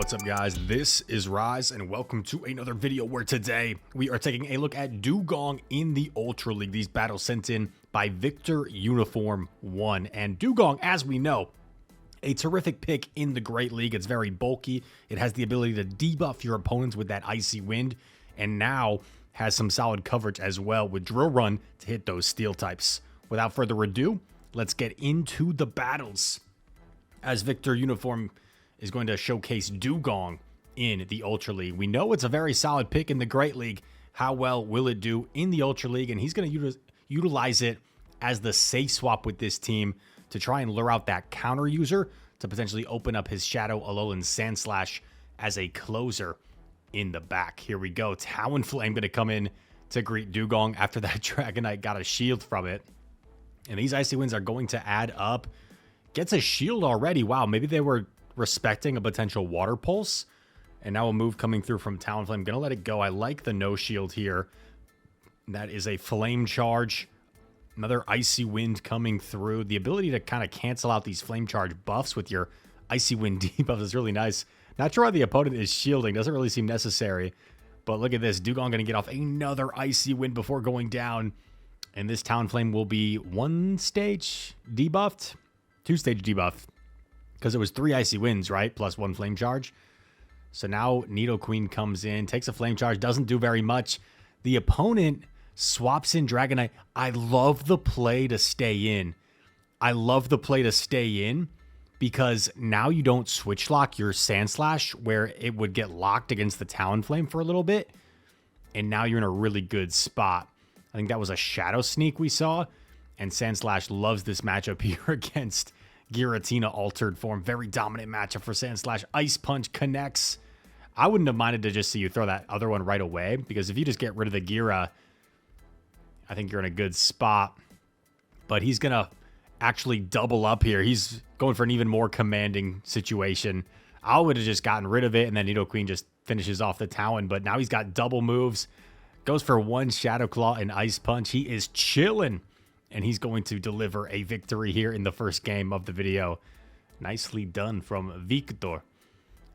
What's up, guys? This is Rise, and welcome to another video where today we are taking a look at Dewgong in the Ultra League. These battles sent in by Victor Uniform 1. And Dewgong, as we know, a terrific pick in the Great League. It's very bulky. It has the ability to debuff your opponents with that Icy Wind, and now has some solid coverage as well with Drill Run to hit those steel types. Without further ado, let's get into the battles. As Victor Uniform is going to showcase Dewgong in the Ultra League. We know it's a very solid pick in the Great League. How well will it do in the Ultra League? And he's going to utilize it as the safe swap with this team to try and lure out that counter user to potentially open up his Shadow, Alolan Sandslash as a closer in the back. Here we go. Talonflame going to come in to greet Dewgong after that Dragonite got a shield from it. And these Icy Winds are going to add up. Gets a shield already. Wow, maybe they were respecting a potential Water Pulse. And now a move coming through from Talonflame. Gonna let it go. I like the no shield here. That is a Flame Charge. Another Icy Wind coming through. The ability to kind of cancel out these Flame Charge buffs with your Icy Wind debuff is really nice. Not sure why the opponent is shielding. Doesn't really seem necessary. But look at this. Dewgong gonna get off another Icy Wind before going down. And this Talonflame will be 1-stage debuffed. 2-stage debuff. Because it was 3 Icy Winds, right? Plus 1 Flame Charge. So now Nidoqueen comes in, takes a Flame Charge, doesn't do very much. The opponent swaps in Dragonite. I love the play to stay in. I love the play to stay in because now you don't switch lock your Sandslash where it would get locked against the Talonflame for a little bit. And now you're in a really good spot. I think that was a Shadow Sneak we saw. And Sandslash loves this matchup here against Giratina altered form. Very dominant matchup for Sandslash. Ice Punch connects. I wouldn't have minded to just see you throw that other one right away, because if you just get rid of the Gira, I think you're in a good spot. But he's going to actually double up here. He's going for an even more commanding situation. I would have just gotten rid of it, and then Nidoqueen just finishes off the Talon. But now he's got double moves. Goes for 1 Shadow Claw and Ice Punch. He is chilling. And he's going to deliver a victory here in the first game of the video. Nicely done from Victor.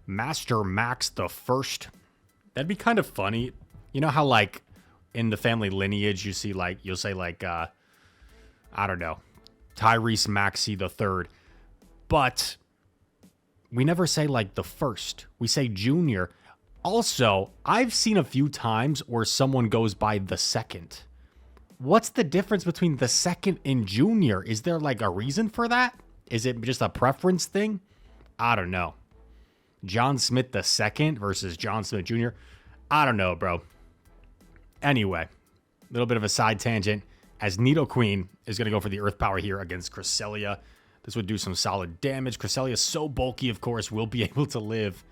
Master Max the first. That'd be kind of funny. You know how, like, in the family lineage, you see, like, you'll say, like, I don't know, Tyrese Maxey the third. But we never say, like, the first. We say junior. Also, I've seen a few times where someone goes by the second. What's the difference between the second and junior? Is there like a reason for that? Is it just a preference thing? I don't know. John Smith the second versus John Smith Jr. I don't know, bro. Anyway, a little bit of a side tangent as Nidoqueen is going to go for the Earth Power here against Cresselia. This would do some solid damage. Cresselia is so bulky, of course, will be able to live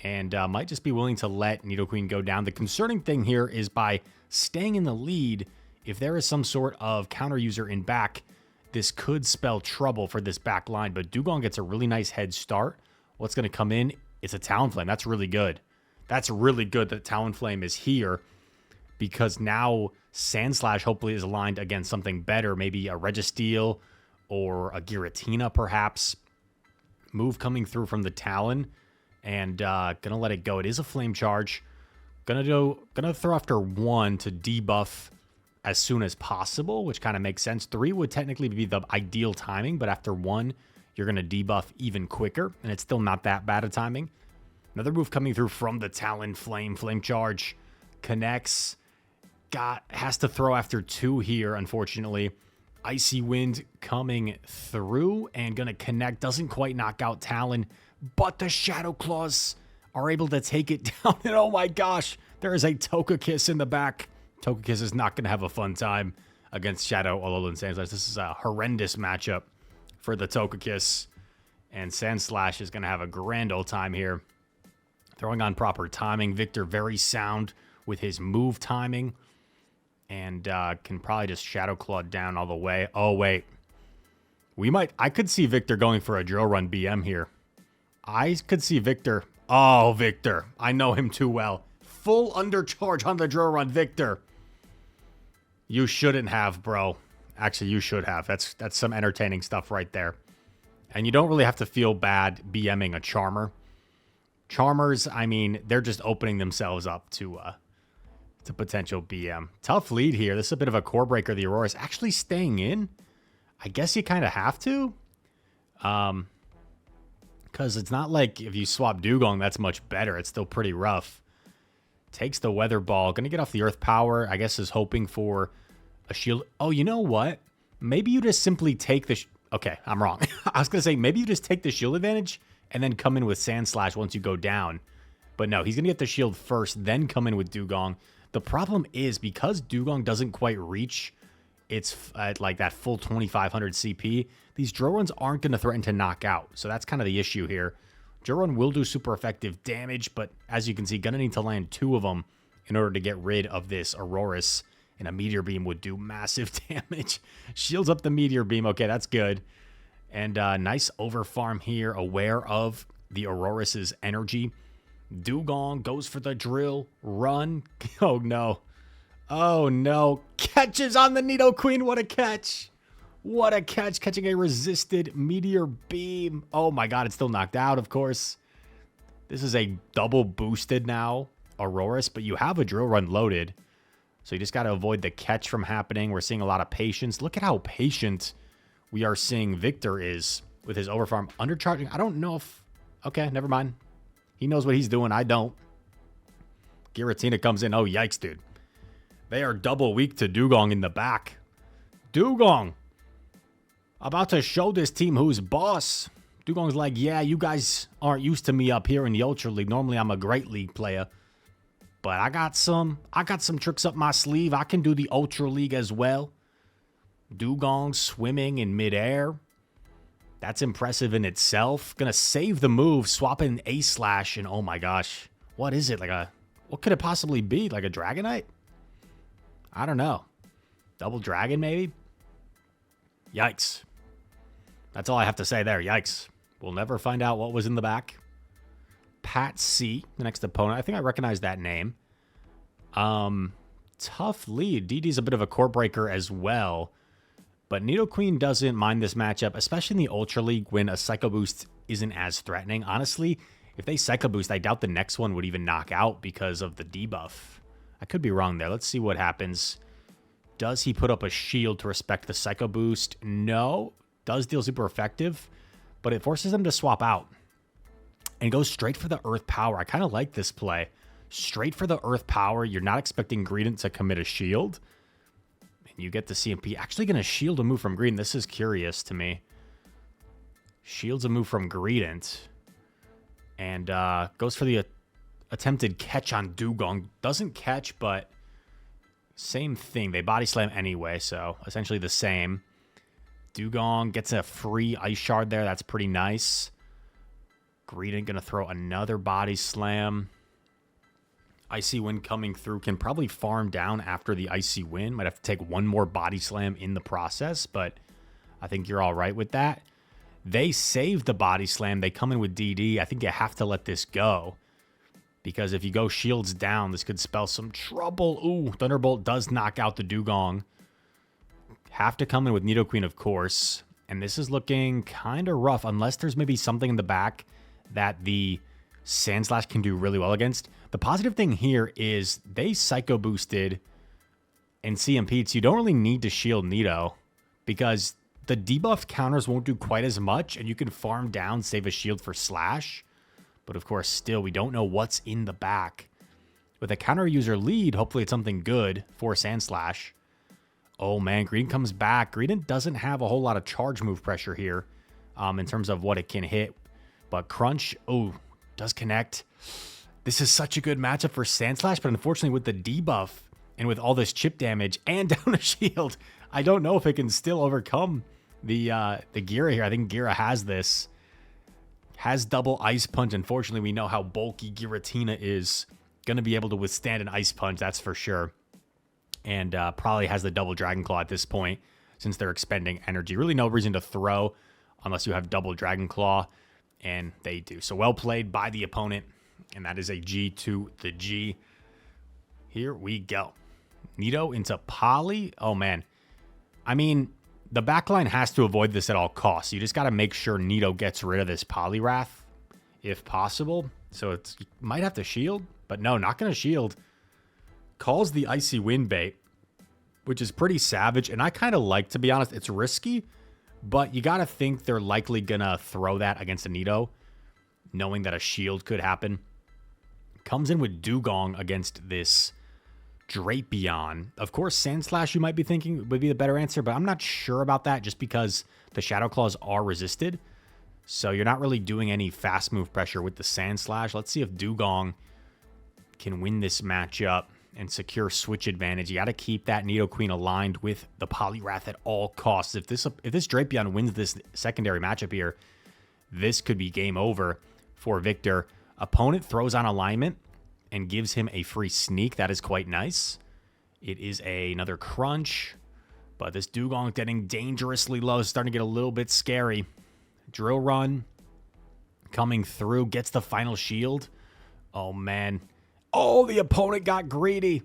and might just be willing to let Nidoqueen go down. The concerning thing here is by staying in the lead, if there is some sort of counter user in back, this could spell trouble for this back line. But Dewgong gets a really nice head start. What's going to come in? It's a Talonflame. That's really good. That's really good that Talonflame is here, because now Sandslash hopefully is aligned against something better. Maybe a Registeel or a Giratina, perhaps. Move coming through from the Talon. And gonna let it go. It is a Flame Charge. Gonna throw after 1 to debuff as soon as possible, which kind of makes sense. 3 would technically be the ideal timing, but after 1, you're going to debuff even quicker, and it's still not that bad of timing. Another move coming through from the Talonflame. Flame Charge connects. Has to throw after 2 here, unfortunately. Icy Wind coming through and going to connect. Doesn't quite knock out Talon, but the Shadow Claws are able to take it down. And oh my gosh, there is a Togekiss in the back. Togekiss is not going to have a fun time against Shadow, Alolan, Sandslash. This is a horrendous matchup for the Togekiss. And Sandslash is going to have a grand old time here. Throwing on proper timing. Victor very sound with his move timing. And can probably just Shadow Claw down all the way. Oh, wait. I could see Victor going for a Drill Run BM here. I could see Victor. Oh, Victor. I know him too well. Full undercharge on the Drill Run, Victor. You shouldn't have, bro. Actually, you should have. That's some entertaining stuff right there. And you don't really have to feel bad BMing a Charmer. Charmers, I mean, they're just opening themselves up to potential BM. Tough lead here. This is a bit of a core breaker. The Aurorus actually staying in. I guess you kind of have to. Because it's not like if you swap Dewgong, that's much better. It's still pretty rough. Takes the Weather Ball. Going to get off the Earth Power. I guess is hoping for a shield. Oh, you know what? Maybe you just simply take the... Okay, I'm wrong. I was going to say, maybe you just take the shield advantage and then come in with Sand Slash once you go down. But no, he's going to get the shield first, then come in with Dewgong. The problem is, because Dewgong doesn't quite reach its like that full 2500 CP, these drill runs aren't going to threaten to knock out. So that's kind of the issue here. Drill run will do super effective damage, but as you can see, going to need to land 2 of them in order to get rid of this Aurorus. And a Meteor Beam would do massive damage. Shields up the Meteor Beam. Okay, that's good. And nice overfarm here, aware of the Aurorus's energy. Dewgong goes for the drill. Run. Oh, no. Oh, no. Catches on the Nidoqueen. What a catch. What a catch. Catching a resisted Meteor Beam. Oh, my God. It's still knocked out, of course. This is a double boosted now Aurorus, but you have a drill run loaded. So you just got to avoid the catch from happening. We're seeing a lot of patience. Look at how patient we are seeing Victor is with his overfarm. Undercharging. I don't know if... Okay, never mind. He knows what he's doing. I don't. Giratina comes in. Oh, yikes, dude. They are double weak to Dewgong in the back. Dewgong. About to show this team who's boss. Dewgong's like, yeah, you guys aren't used to me up here in the Ultra League. Normally, I'm a Great League player. But I got some tricks up my sleeve. I can do the Ultra League as well. Dewgong swimming in midair. That's impressive in itself. Gonna save the move, swap in Ace Slash, and oh my gosh. What is it? What could it possibly be? Like a Dragonite? I don't know. Double Dragon, maybe? Yikes. That's all I have to say there. Yikes. We'll never find out what was in the back. Pat C, the next opponent. I think I recognize that name. Tough lead. DD's a bit of a core breaker as well. But Nidoqueen doesn't mind this matchup, especially in the Ultra League when a Psycho Boost isn't as threatening. Honestly, if they Psycho Boost, I doubt the next one would even knock out because of the debuff. I could be wrong there. Let's see what happens. Does he put up a shield to respect the Psycho Boost? No. Does deal super effective, but it forces them to swap out. And goes straight for the Earth Power. I kind of like this play. Straight for the Earth Power. You're not expecting Greedent to commit a shield. And you get the CMP. Actually going to shield a move from Greedent. This is curious to me. Shields a move from Greedent. And goes for the attempted catch on Dewgong. Doesn't catch, but same thing. They body slam anyway, so essentially the same. Dewgong gets a free Ice Shard there. That's pretty nice. Greedent going to throw another body slam. Icy Wind coming through. Can probably farm down after the Icy Wind. Might have to take one more body slam in the process, but I think you're all right with that. They save the body slam. They come in with DD. I think you have to let this go, because if you go shields down, this could spell some trouble. Ooh, Thunderbolt does knock out the Dewgong. Have to come in with Nidoqueen, of course. And this is looking kind of rough, unless there's maybe something in the back that the Sandslash can do really well against. The positive thing here is they Psycho Boosted and CMP'd, so you don't really need to shield Nido, because the debuff counters won't do quite as much, and you can farm down, save a shield for Slash. But of course, still, we don't know what's in the back. With a counter user lead, hopefully it's something good for Sandslash. Oh man, Greedent comes back. Greedent doesn't have a whole lot of charge move pressure here in terms of what it can hit. But Crunch, oh, does connect. This is such a good matchup for Sandslash, but unfortunately with the debuff and with all this chip damage and down a shield, I don't know if it can still overcome the Gira here. I think Gira has this. Has double Ice Punch. Unfortunately, we know how bulky Giratina is. Going to be able to withstand an Ice Punch, that's for sure. And probably has the double Dragon Claw at this point, since they're expending energy. Really no reason to throw unless you have double Dragon Claw. And they do. So well played by the opponent. And that is a G to the G. Here we go. Nido into Poly. Oh, man. I mean, the backline has to avoid this at all costs. You just got to make sure Nido gets rid of this Poliwrath, if possible. So it might have to shield, but no, not going to shield. Calls the Icy Wind bait, which is pretty savage. And I kind of like, to be honest, it's risky, but you got to think they're likely going to throw that against a Nido, knowing that a shield could happen. Comes in with Dewgong against this Drapion. Of course, Sandslash, you might be thinking, would be the better answer, but I'm not sure about that just because the Shadow Claws are resisted. So you're not really doing any fast move pressure with the Sandslash. Let's see if Dewgong can win this matchup and secure switch advantage. You got to keep that Nidoqueen aligned with the Poliwrath at all costs. If this Drapion wins this secondary matchup here, this could be game over for Victor. Opponent throws on alignment and gives him a free sneak. That is quite nice. It is another crunch, but this Dewgong getting dangerously low, starting to get a little bit scary. Drill Run coming through, gets the final shield. Oh, man. Oh, the opponent got greedy.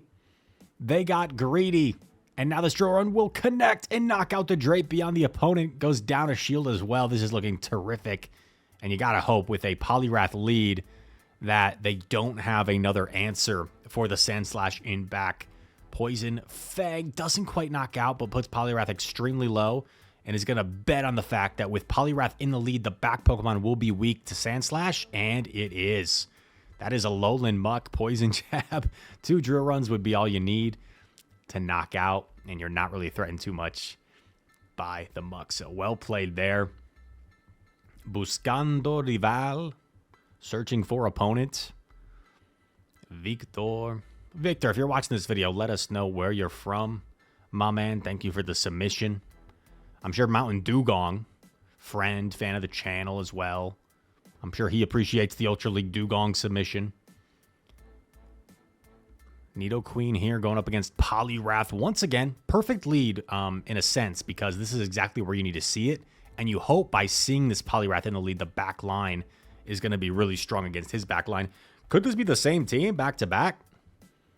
They got greedy. And now this Drill Run will connect and knock out the Drapion. The opponent goes down a shield as well. This is looking terrific. And you got to hope with a Poliwrath lead that they don't have another answer for the Sandslash in back. Poison Fang doesn't quite knock out, but puts Poliwrath extremely low and is going to bet on the fact that with Poliwrath in the lead, the back Pokemon will be weak to Sandslash, and it is. That is a Alolan Muk, Poison Jab. 2 Drill Runs would be all you need to knock out, and you're not really threatened too much by the Muk. So well played there. Buscando rival. Searching for opponent. Victor, if you're watching this video, let us know where you're from. My man, thank you for the submission. I'm sure Mountain Dewgong, friend, fan of the channel as well. I'm sure he appreciates the Ultra League Dewgong submission. Nidoqueen here going up against Poliwrath. Once again, perfect lead in a sense, because this is exactly where you need to see it. And you hope by seeing this Poliwrath in the lead, the back line is going to be really strong against his back line. Could this be the same team back to back?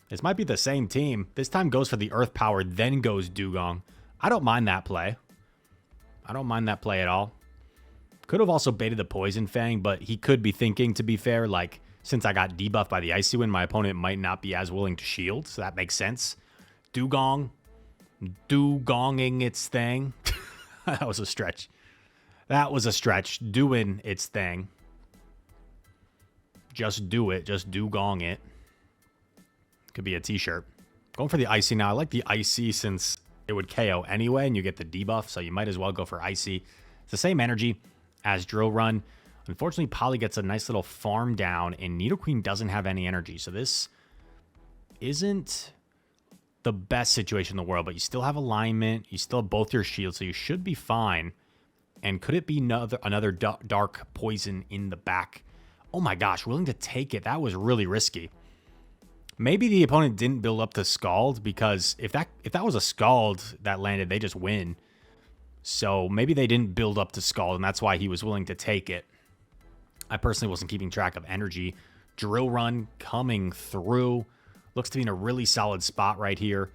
This might be the same team. This time goes for the Earth Power, then goes Dewgong. I don't mind that play. I don't mind that play at all. Could have also baited the Poison Fang, but he could be thinking, to be fair, like, since I got debuffed by the Icy Wind, my opponent might not be as willing to shield, so that makes sense. Dewgonging its thing. That was a stretch. That was a stretch. Doing its thing. Just do it. Just Dewgong it. Could be a t-shirt. Going for the Icy now. I like the Icy since it would KO anyway, and you get the debuff, so you might as well go for Icy. It's the same energy as Drill Run. Unfortunately, Poly gets a nice little farm down, and Nidoqueen doesn't have any energy, so this isn't the best situation in the world, but you still have alignment. You still have both your shields, so you should be fine. And could it be another dark poison in the back? Oh my gosh, willing to take it. That was really risky. Maybe the opponent didn't build up to Scald, because if that was a Scald that landed, they just win. So maybe they didn't build up to Scald, and that's why he was willing to take it. I personally wasn't keeping track of energy. Drill Run coming through. Looks to be in a really solid spot right here.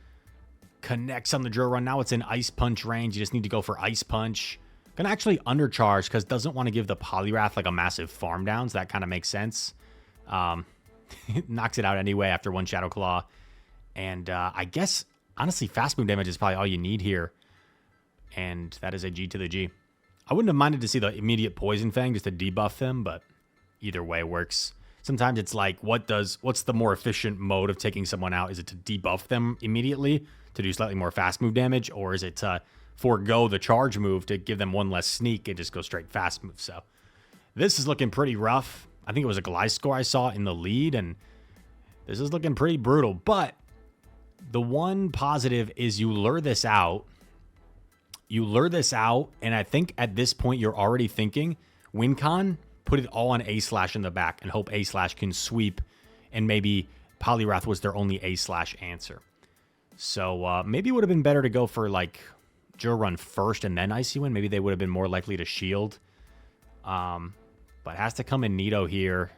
Connects on the Drill Run. Now it's in Ice Punch range. You just need to go for Ice Punch. Gonna actually undercharge because doesn't want to give the Poliwrath like a massive farm down, so that kind of makes sense. Knocks it out anyway after 1 Shadow Claw. And I guess, honestly, fast move damage is probably all you need here. And that is a G to the G. I wouldn't have minded to see the immediate Poison Fang just to debuff them, but either way works. Sometimes it's like, what's the more efficient mode of taking someone out? Is it to debuff them immediately to do slightly more fast move damage, or is it to forego the charge move to give them 1 less sneak and just go straight fast move? So this is looking pretty rough. I think it was a Gliscor I saw in the lead, and this is looking pretty brutal. But the one positive is you lure this out. And I think at this point you're already thinking, WinCon, put it all on A-Slash in the back and hope A-Slash can sweep, and maybe Poliwrath was their only A-Slash answer. So maybe it would have been better to go for like Drill Run first and then Icy Wind. Maybe they would have been more likely to shield. But has to come in Nido here.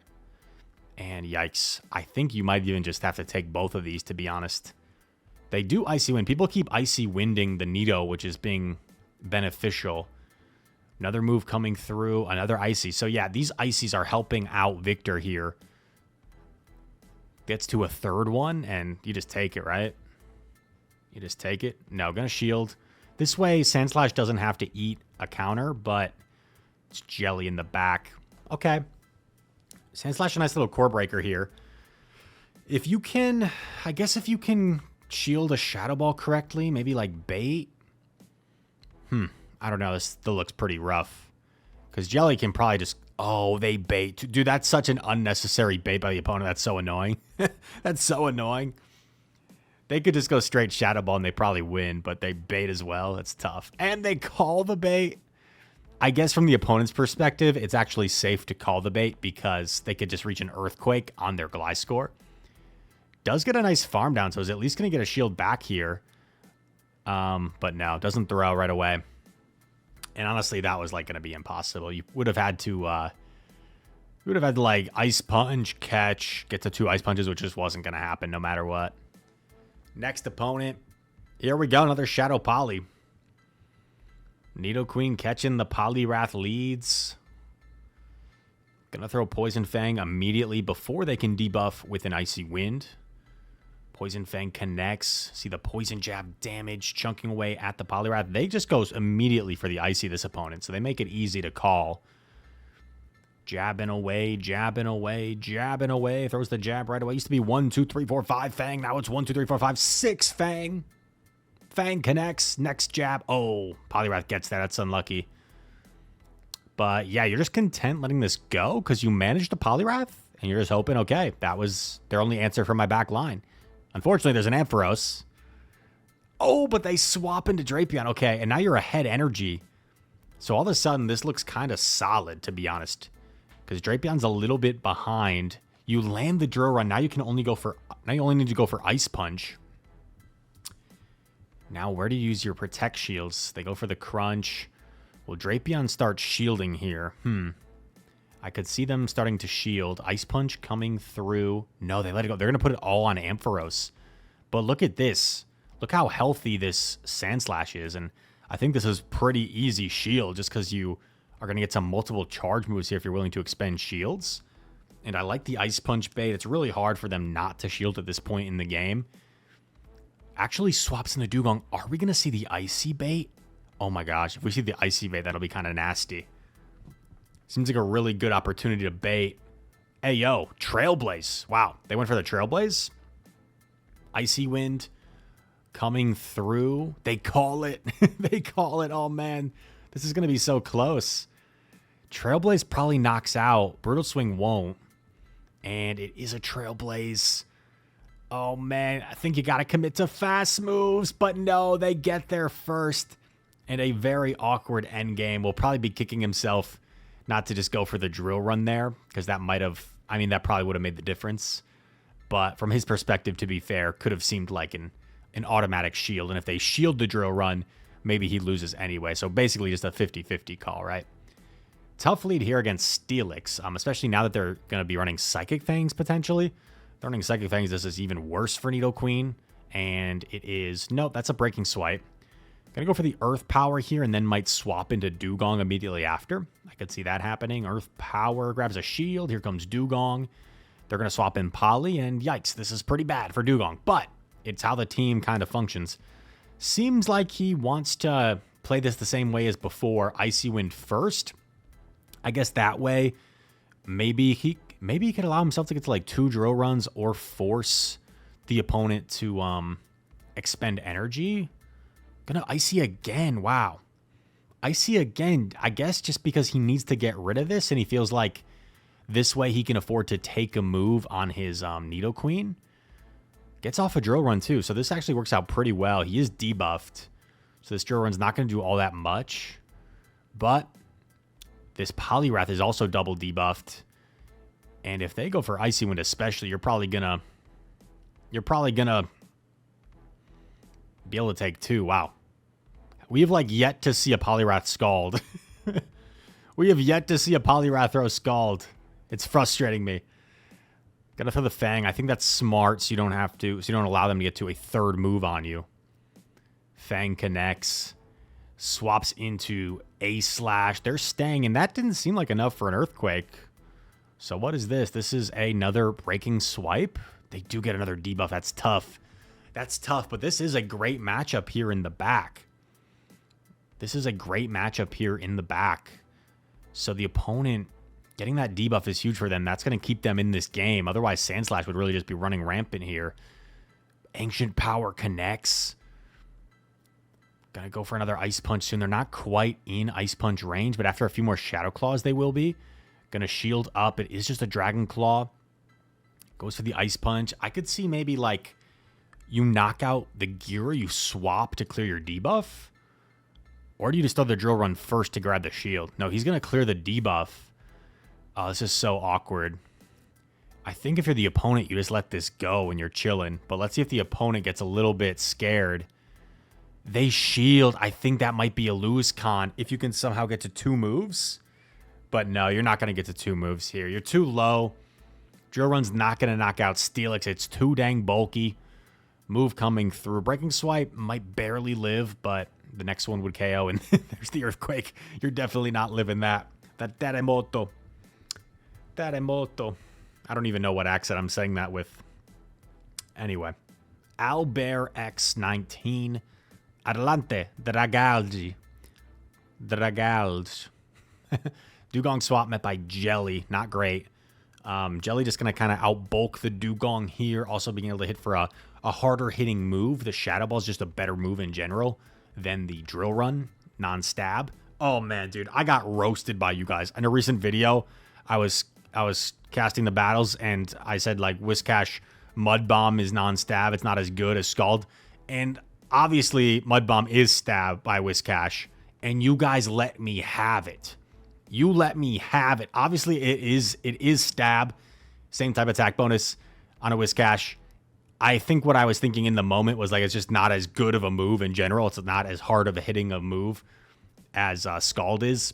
And yikes. I think you might even just have to take both of these, to be honest. They do Icy Wind. People keep Icy Winding the Nido, which is being beneficial. Another move coming through. Another Icy. So, yeah, these Icies are helping out Victor here. Gets to a third one, and you just take it, right? You just take it. No, gonna shield. This way, Sandslash doesn't have to eat a counter, but it's Jelly in the back. Okay. Sandslash, a nice little core breaker here. If you can, I guess if you can shield a Shadow Ball correctly, maybe like bait. I don't know. This still looks pretty rough. Because Jelly can probably just... Oh, they bait. Dude, that's such an unnecessary bait by the opponent. That's so annoying. That's so annoying. They could just go straight Shadow Ball and they probably win, but they bait as well. That's tough. And they call the bait. I guess from the opponent's perspective, it's actually safe to call the bait because they could just reach an Earthquake on their Gliscor. Does get a nice farm down, so is at least going to get a shield back here. But no, doesn't throw right away. And honestly, that was like going to be impossible. You would have had to, like Ice Punch, catch, get to 2 Ice Punches, which just wasn't going to happen no matter what. Next opponent. Here we go, another Shadow Poly. Nidoqueen catching the Poliwrath leads. Gonna throw Poison Fang immediately before they can debuff with an Icy Wind. Poison Fang connects. See the Poison Jab damage chunking away at the Poliwrath. They just goes immediately for the Icy, this opponent, so they make it easy to call. Jabbing away, jabbing away, jabbing away. Throws the jab right away. Used to be 1, 2, 3, 4, 5 Fang. Now it's 1, 2, 3, 4, 5, 6 Fang. Fang connects. Next jab. Oh, Poliwrath gets that. That's unlucky. But yeah, you're just content letting this go because you managed the Poliwrath and you're just hoping, okay, that was their only answer for my back line. Unfortunately, there's an Ampharos. Oh, but they swap into Drapion. Okay, and now you're ahead energy. So all of a sudden, this looks kind of solid, to be honest. Because Drapion's a little bit behind. You land the drill run. Now you can only go for... Now you only need to go for Ice Punch. Now, where do you use your Protect Shields? They go for the Crunch. Will Drapion start shielding here? I could see them starting to shield. Ice Punch coming through. No, they let it go. They're going to put it all on Ampharos. But look at this. Look how healthy this Sandslash is. And I think this is pretty easy shield just because you are going to get some multiple charge moves here if you're willing to expend shields. And I like the Ice Punch bait. It's really hard for them not to shield at this point in the game. Actually swaps in the Dewgong. Are we going to see the Icy bait? Oh my gosh. If we see the Icy bait, that'll be kind of nasty. Seems like a really good opportunity to bait. Hey, yo, Trailblaze. Wow, they went for the Trailblaze. Icy Wind coming through. They call it. They call it. Oh, man. This is going to be so close. Trailblaze probably knocks out. Brutal Swing won't. And it is a Trailblaze. Oh, man. I think you got to commit to fast moves. But no, they get there first. And a very awkward endgame. Will probably be kicking himself not to just go for the drill run there, because that might have, I mean, that probably would have made the difference. But from his perspective, to be fair, could have seemed like an automatic shield. And if they shield the drill run, maybe he loses anyway. So basically just a 50-50 call, right? Tough lead here against Steelix, especially now that they're going to be running Psychic Fangs potentially. They're running Psychic Fangs. This is even worse for Nidoqueen. And it is, nope, that's a Breaking Swipe. Gonna go for the Earth Power here and then might swap into Dewgong immediately after. I could see that happening. Earth Power grabs a shield. Here comes Dewgong. They're gonna swap in Poly, and yikes, this is pretty bad for Dewgong. But it's how the team kind of functions. Seems like he wants to play this the same way as before. Icy Wind first. I guess that way, maybe he could allow himself to get to like 2 drill runs or force the opponent to expend energy. Gonna Icy again. Wow. Icy again. I guess just because he needs to get rid of this and he feels like this way he can afford to take a move on his Nidoqueen. Gets off a drill run too. So this actually works out pretty well. He is debuffed. So this drill run's not going to do all that much. But this Poliwrath is also double debuffed. And if they go for Icy Wind especially, you're probably gonna be able to take 2. Wow. We have like yet to see a Poliwrath Scald. We have yet to see a Poliwrath throw Scald. It's frustrating me. Gotta throw the Fang. I think that's smart so you don't allow them to get to a 3rd move on you. Fang connects. Swaps into Ace Slash. They're staying, and that didn't seem like enough for an Earthquake. So what is this? This is another Breaking Swipe. They do get another debuff. That's tough. That's tough, but this is a great matchup here in the back. This is a great matchup here in the back. So the opponent getting that debuff is huge for them. That's going to keep them in this game. Otherwise, Sandslash would really just be running rampant here. Ancient Power connects. Gonna go for another Ice Punch soon. They're not quite in Ice Punch range, but after a few more Shadow Claws, they will be. Gonna shield up. It is just a Dragon Claw. Goes for the Ice Punch. I could see maybe like you knock out the Gira, you swap to clear your debuff. Or do you just throw the Drill Run first to grab the shield? No, he's gonna clear the debuff. Oh, this is so awkward. I think if you're the opponent, you just let this go and you're chilling. But let's see if the opponent gets a little bit scared. They shield. I think that might be a lose con if you can somehow get to 2 moves. But no, you're not going to get to 2 moves here. You're too low. Drill Run's not going to knock out Steelix. It's too dang bulky. Move coming through. Breaking Swipe might barely live, but the next one would KO. And there's the Earthquake. You're definitely not living that. That Terremoto. Terremoto. I don't even know what accent I'm saying that with. Anyway. Albert X19. Adelante, Dragalge. Dragalge. Dewgong swap met by Jelly. Not great. Jelly just going to kind of outbulk the Dewgong here. Also being able to hit for a harder hitting move. The Shadow Ball is just a better move in general than the Drill Run. Non-stab. Oh, man, dude. I got roasted by you guys. In a recent video, I was casting the battles, and I said, like, Whiscash Mud Bomb is non-stab. It's not as good as Scald. And obviously, Mud Bomb is stabbed by Whiscash, and you guys let me have it. You let me have it. Obviously, it is stab. Same type of attack bonus on a Whiscash. I think what I was thinking in the moment was, like, it's just not as good of a move in general. It's not as hard of a hitting a move as Scald is.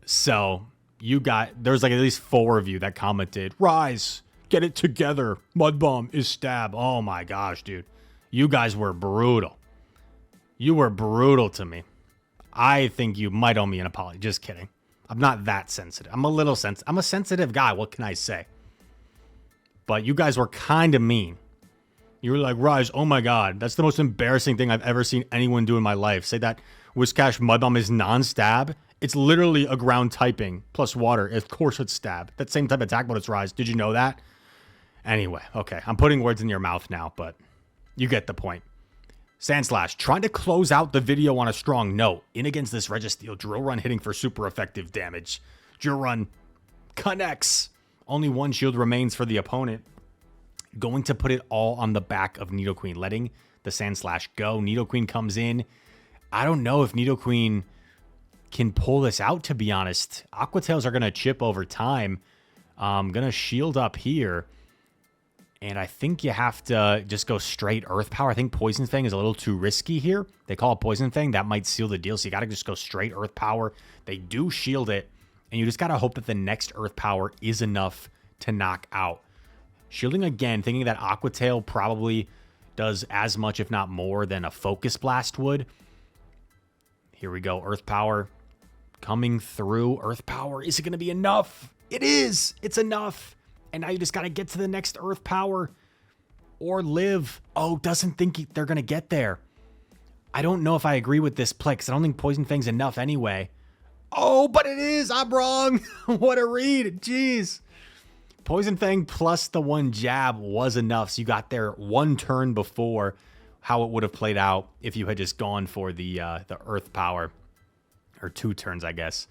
So, there's like at least 4 of you that commented, Rise, get it together. Mud Bomb is stab. Oh my gosh, dude. You guys were brutal. You were brutal to me. I think you might owe me an apology. Just kidding. I'm not that sensitive. I'm a little sensitive. I'm a sensitive guy. What can I say? But you guys were kind of mean. You were like, Raj, oh my God. That's the most embarrassing thing I've ever seen anyone do in my life. Say that Whiscash Mud Bomb is non-stab. It's literally a ground typing plus water. Of course it's stab. That same type of attack bonus, Rise. Did you know that? Anyway, okay. I'm putting words in your mouth now, but you get the point. Sandslash, trying to close out the video on a strong note. In against this Registeel, Drill Run hitting for super effective damage. Drill Run connects. Only 1 shield remains for the opponent. Going to put it all on the back of Nidoqueen, letting the Sandslash go. Nidoqueen comes in. I don't know if Nidoqueen can pull this out, to be honest. Aqua Tails are going to chip over time. Going to shield up here. And I think you have to just go straight Earth Power. I think Poison Fang is a little too risky here. They call it Poison Fang. That might seal the deal. So you got to just go straight Earth Power. They do shield it. And you just got to hope that the next Earth Power is enough to knock out. Shielding again, thinking that Aqua Tail probably does as much, if not more, than a Focus Blast would. Here we go. Earth Power coming through. Earth Power. Is it going to be enough? It is. It's enough. And now you just got to get to the next Earth Power or live. Oh, doesn't think they're going to get there. I don't know if I agree with this play because I don't think Poison Fang's enough anyway. Oh, but it is. I'm wrong. What a read. Jeez. Poison Fang plus the 1 jab was enough. So you got there 1 turn before how it would have played out if you had just gone for the Earth Power. Or 2 turns, I guess.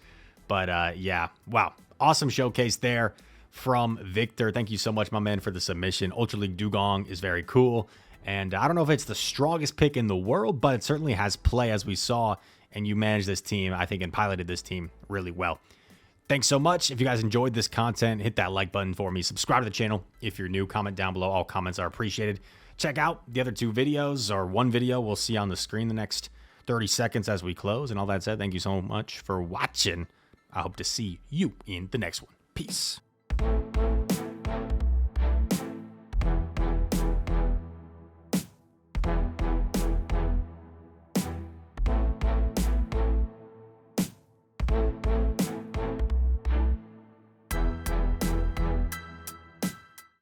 But yeah. Wow. Awesome showcase there from Victor. Thank you so much, my man, for the submission. Ultra League Dewgong is very cool. And I don't know if it's the strongest pick in the world, but it certainly has play, as we saw. And you managed this team, I think, and piloted this team really well. Thanks so much. If you guys enjoyed this content, hit that like button for me. Subscribe to the channel if you're new. Comment down below. All comments are appreciated. Check out the other 2 videos, or 1 video we'll see on the screen the next 30 seconds as we close. And all that said, thank you so much for watching. I hope to see you in the next one. Peace.